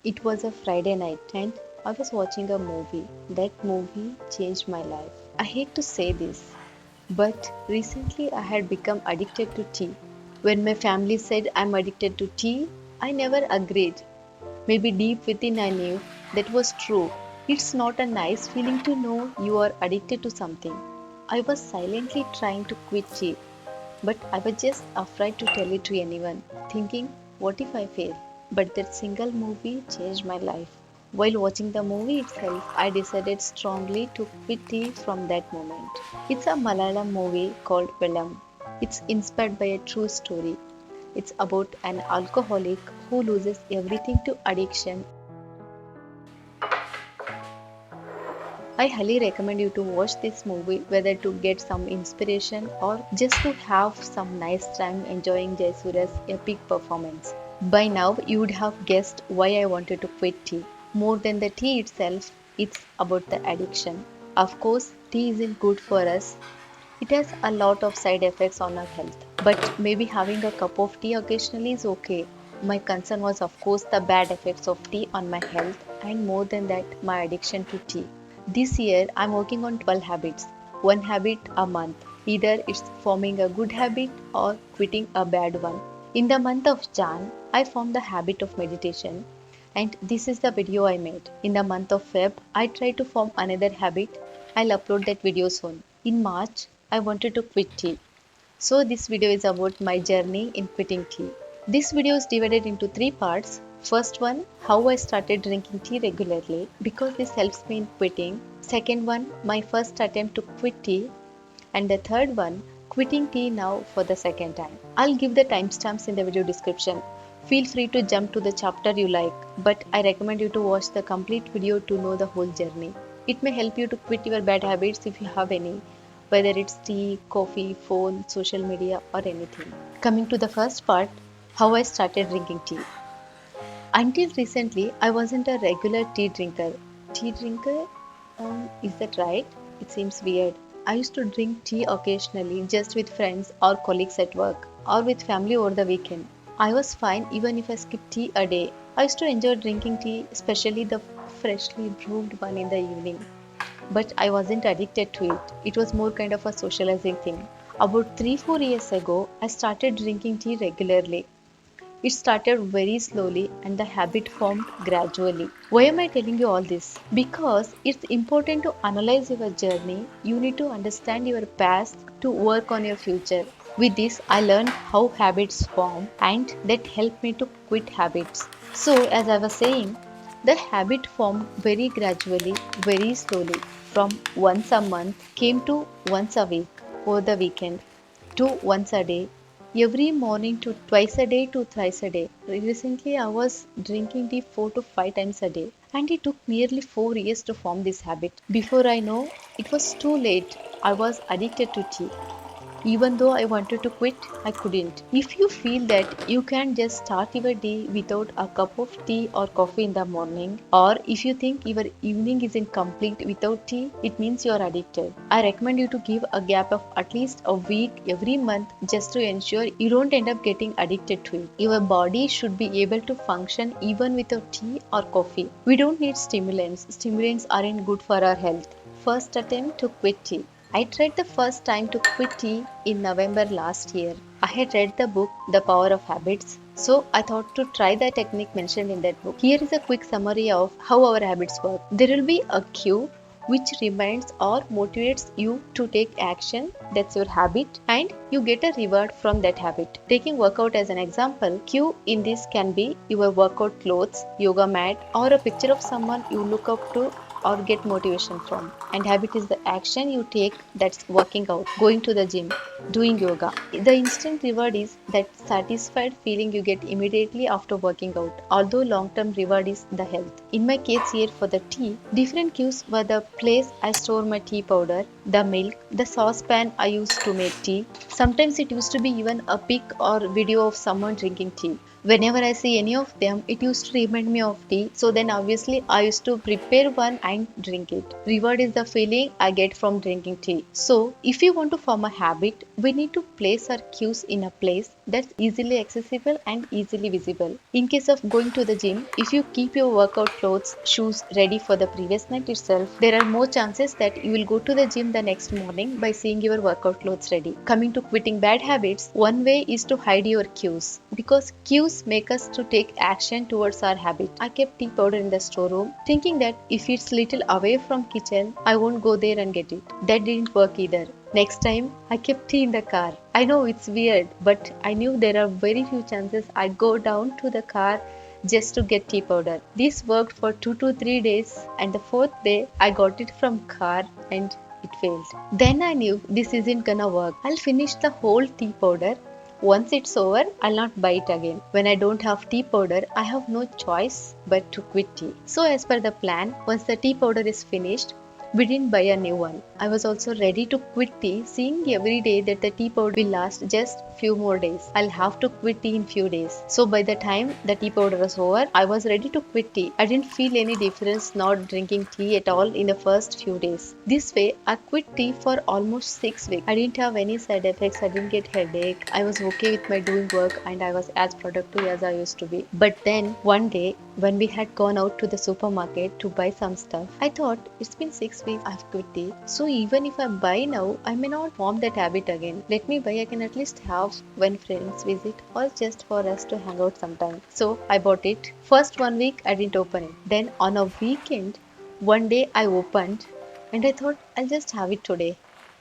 It was a Friday night and I was watching a movie. That movie changed my life. I hate to say this, but recently I had become addicted to tea. When my family said I'm addicted to tea, I never agreed. Maybe deep within I knew that was true. It's not a nice feeling to know you are addicted to something. I was silently trying to quit tea, but I was just afraid to tell it to anyone, thinking, what if I fail? But that single movie changed my life. While watching the movie itself, I decided strongly to quit tea from that moment. It's a Malayalam movie called Velam. It's inspired by a true story. It's about an alcoholic who loses everything to addiction. I highly recommend you to watch this movie whether to get some inspiration or just to have some nice time enjoying Jayasuriya's epic performance. By now, you would have guessed why I wanted to quit tea. More than the tea itself, it's about the addiction. Of course, tea isn't good for us. It has a lot of side effects on our health. But maybe having a cup of tea occasionally is okay. My concern was, of course, the bad effects of tea on my health, and more than that, my addiction to tea. This year, I'm working on 12 habits, one habit a month. Either it's forming a good habit or quitting a bad one. In the month of Jan, I formed the habit of meditation, and this is the video I made. In the month of Feb, I tried to form another habit. I'll upload that video soon. In March, I wanted to quit tea. So this video is about my journey in quitting tea. This video is divided into three parts. First one, how I started drinking tea regularly because this helps me in quitting. Second one, my first attempt to quit tea. And the third one, quitting tea now for the second time. I'll give the timestamps in the video description. Feel free to jump to the chapter you like, but I recommend you to watch the complete video to know the whole journey. It may help you to quit your bad habits if you have any, whether it's tea, coffee, phone, social media, or anything. Coming to the first part, how I started drinking tea. Until recently, I wasn't a regular tea drinker. Tea drinker? Is that right? It seems weird. I used to drink tea occasionally just with friends or colleagues at work or with family over the weekend. I was fine even if I skipped tea a day. I used to enjoy drinking tea, especially the freshly brewed one in the evening. But I wasn't addicted to it. It was more kind of a socializing thing. About 3 4 years ago, I started drinking tea regularly. It started very slowly and the habit formed gradually. Why am I telling you all this? Because it's important to analyze your journey. You need to understand your past to work on your future. With this, I learned how habits form and that helped me to quit habits. So, as I was saying, the habit formed very gradually, very slowly. From once a month came to once a week over the weekend to once a day, every morning to twice a day to thrice a day. Recently, I was drinking tea 4 to 5 times a day, and it took nearly 4 years to form this habit. Before I know, it was too late. I was addicted to tea. Even though I wanted to quit, I couldn't. If you feel that you can just start your day without a cup of tea or coffee in the morning, or if you think your evening isn't complete without tea, it means you are addicted. I recommend you to give a gap of at least a week every month just to ensure you don't end up getting addicted to it. Your body should be able to function even without tea or coffee. We don't need stimulants. Stimulants aren't good for our health. First attempt to quit tea. I tried the first time to quit tea in November last year. I had read the book The Power of Habits, so I thought to try the technique mentioned in that book. Here is a quick summary of how our habits work. There will be a cue which reminds or motivates you to take action. That's your habit, and you get a reward from that habit. Taking workout as an example, cue in this can be your workout clothes, yoga mat, or a picture of someone you look up to or get motivation from. And habit is the action you take, that's working out, going to the gym, doing yoga. The instant reward is that satisfied feeling you get immediately after working out, although long term reward is the health. In my case here for the tea, different cues were the place I store my tea powder, the milk, the saucepan I used to make tea. Sometimes it used to be even a pic or video of someone drinking tea. Whenever I see any of them, it used to remind me of tea. So then obviously I used to prepare one and drink it. Reward is the feeling I get from drinking tea. So if you want to form a habit, we need to place our cues in a place that's easily accessible and easily visible. In case of going to the gym, if you keep your workout clothes, shoes ready for the previous night itself, there are more chances that you will go to the gym the next morning by seeing your workout clothes ready. Coming to quitting bad habits, one way is to hide your cues because cues make us to take action towards our habit. I kept tea powder in the storeroom thinking that if it's little away from kitchen, I won't go there and get it. That didn't work either. Next time, I kept tea in the car. I know it's weird, but I knew there are very few chances I go down to the car just to get tea powder. This worked for 2 to 3 days, and the fourth day I got it from car and it failed. Then I knew this isn't gonna work. I'll finish the whole tea powder. Once it's over, I'll not buy it again. When I don't have tea powder, I have no choice but to quit tea. So as per the plan, once the tea powder is finished, we didn't buy a new one. I was also ready to quit tea, seeing every day that the tea powder will last just few more days. I'll have to quit tea in few days. So by the time the tea powder was over, I was ready to quit tea. I didn't feel any difference not drinking tea at all in the first few days. This way, I quit tea for almost 6 weeks. I didn't have any side effects. I didn't get headache. I was okay with my doing work and I was as productive as I used to be. But then one day, when we had gone out to the supermarket to buy some stuff, I thought it's been 6 weeks I've quit tea. So even if I buy now, I may not form that habit again. Let me buy, I can at least have when friends visit or just for us to hang out sometime. So I bought it. First 1 week I didn't open it. Then on a weekend, one day I opened and I thought I'll just have it today.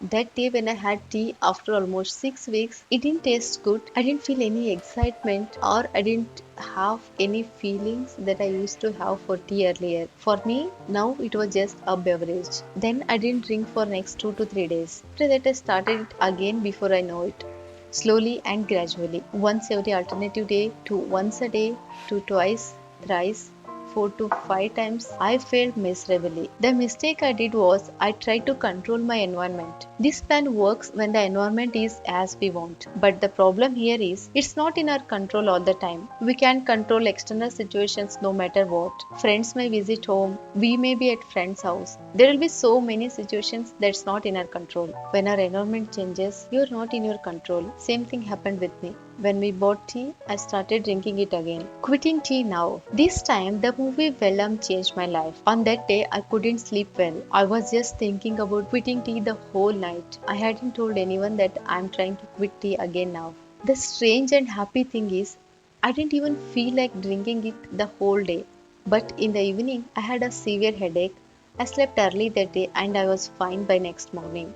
That day when I had tea after almost 6 weeks, it didn't taste good. I didn't feel any excitement or I didn't have any feelings that I used to have for tea earlier. For me, now it was just a beverage. Then I didn't drink for next 2 to 3 days. After that I started it again before I know it. Slowly and gradually. Once every alternative day to once a day to twice, thrice, 4 to 5 times, I failed miserably. The mistake I did was I tried to control my environment. This plan works when the environment is as we want. But the problem here is it's not in our control all the time. We can't control external situations no matter what. Friends may visit home, we may be at friend's house. There will be so many situations that's not in our control. When our environment changes, you're not in your control. Same thing happened with me. When we bought tea, I started drinking it again. Quitting tea now. This time, the movie Vellum changed my life. On that day, I couldn't sleep well. I was just thinking about quitting tea the whole night. I hadn't told anyone that I'm trying to quit tea again now. The strange and happy thing is, I didn't even feel like drinking it the whole day. But in the evening, I had a severe headache. I slept early that day and I was fine by next morning.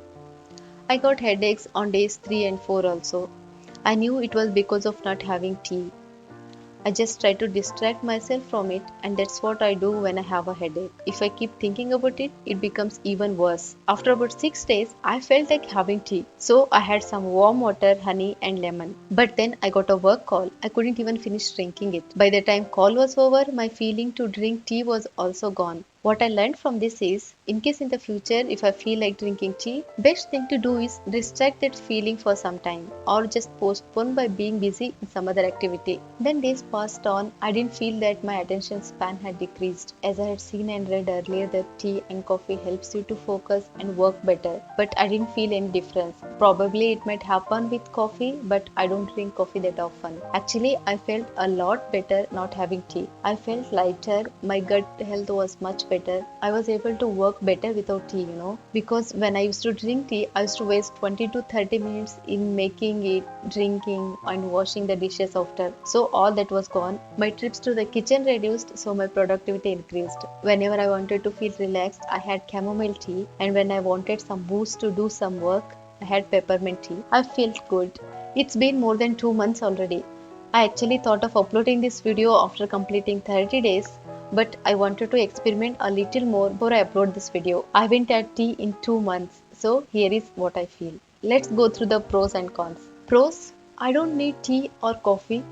I got headaches on days 3 and 4 also. I knew it was because of not having tea. I just try to distract myself from it, and that's what I do when I have a headache. If I keep thinking about it, it becomes even worse. After about 6 days, I felt like having tea. So I had some warm water, honey, and lemon. But then I got a work call. I couldn't even finish drinking it. By the time call was over, my feeling to drink tea was also gone. What I learned from this is, in case in the future if I feel like drinking tea, best thing to do is distract that feeling for some time or just postpone by being busy in some other activity. Then days passed on, I didn't feel that my attention span had decreased. As I had seen and read earlier that tea and coffee helps you to focus and work better, but I didn't feel any difference. Probably it might happen with coffee, but I don't drink coffee that often. Actually, I felt a lot better not having tea. I felt lighter, my gut health was much better. I was able to work better without tea, because when I used to drink tea, I used to waste 20 to 30 minutes in making it, drinking, and washing the dishes after. So all that was gone. My trips to the kitchen reduced, so my productivity increased. Whenever I wanted to feel relaxed, I had chamomile tea, and when I wanted some boost to do some work, I had peppermint tea. I felt good. It's been more than 2 months already. I actually thought of uploading this video after completing 30 days, but I wanted to experiment a little more before I upload this video. I haven't had tea in 2 months, so here is what I feel. Let's go through the pros and cons. Pros: I don't need tea or coffee.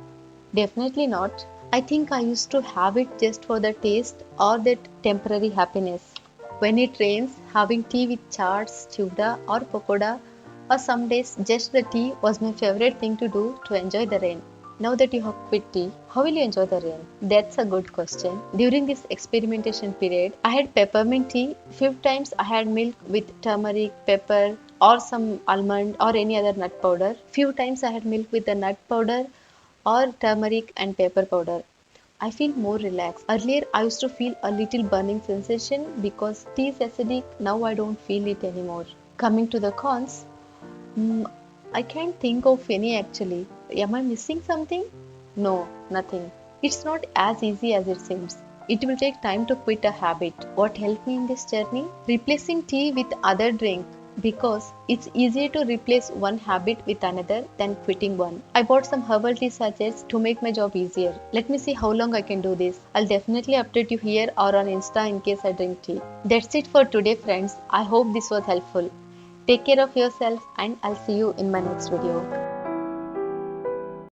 Definitely not. I think I used to have it just for the taste or that temporary happiness. When it rains, having tea with chaats, chivda, or pakoda, or some days just the tea was my favorite thing to do to enjoy the rain. Now that you have quit tea, how will you enjoy the rain? That's a good question. During this experimentation period, I had peppermint tea. Few times I had milk with turmeric, pepper, or some almond or any other nut powder. Few times I had milk with the nut powder or turmeric and pepper powder. I feel more relaxed. Earlier, I used to feel a little burning sensation because tea is acidic. Now I don't feel it anymore. Coming to the cons, mm, I can't think of any actually. Am I missing something? No, nothing. It's not as easy as it seems. It will take time to quit a habit. What helped me in this journey? Replacing tea with other drink because it's easier to replace one habit with another than quitting one. I bought some herbal tea sachets to make my job easier. Let me see how long I can do this. I'll definitely update you here or on Insta in case I drink tea. That's it for today, friends. I hope this was helpful. Take care of yourself and I'll see you in my next video.